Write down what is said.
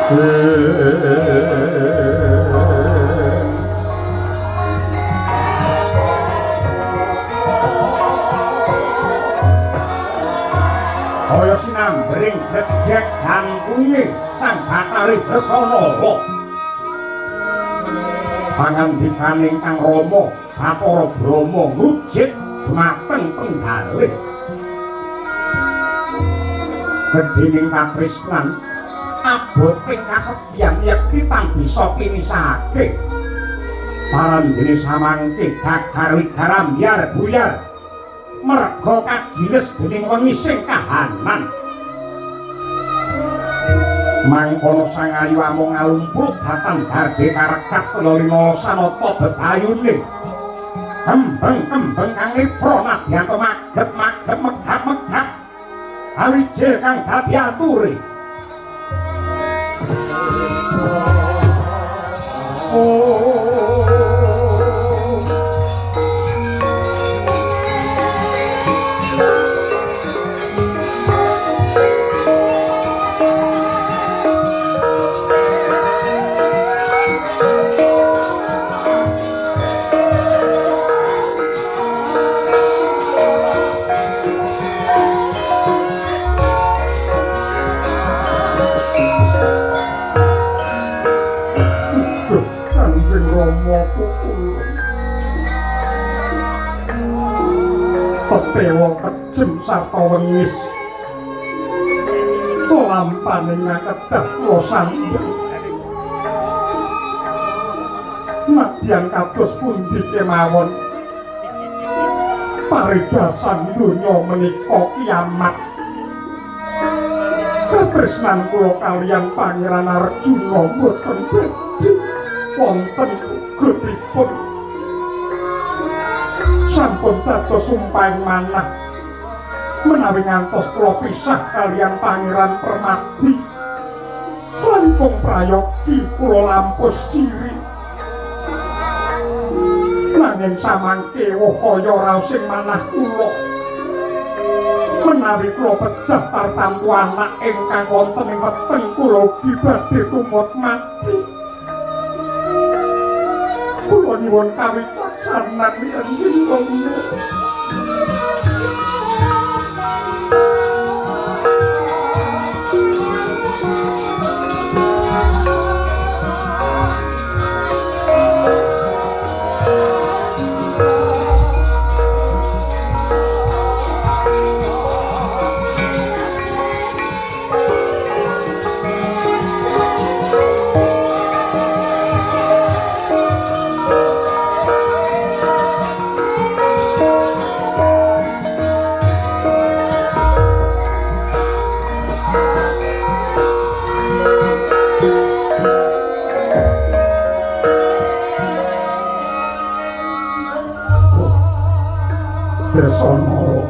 Kaya sinambring gedhek jantunge sang Bathari Dasanala. Pangandikaning Kang Rama Bathara Brahma ngujit dhumateng penggalih. Gedhening katresnan aboting kasedhian yekti tan bisa pinisake. Parandene samangke gagarwi garambyar buyar merga kagiles dening wengi sing kahanan. Mangkono sang ayu amung ngalumpruk dhateng garde karekat lelina sanata bebayune. Kembeng-kembeng kang nitra nadyanto magep-magep megap-megap. Awijil kang dadi ature. Petewa kejem sarta wengis lampaning ngakedah kula sambung nadyan kados pundi kemawon paribasan donya menika kiamat. Katresnan kula kaliyan Pangeran Arjuna boten badhe wonten gedipun sampun dados sumpahing manah menawi ngantos kula pisah kaliyan Pangeran Permadi langkung prayogi kula lampus ciri nanging samangke wahaya raosing manah kula menawi kula pejah tartamtu anak ingkang wonten ing weteng kula ugi badhe tumut mati. Kula nyuwun kawicaksanan yen Dasanala.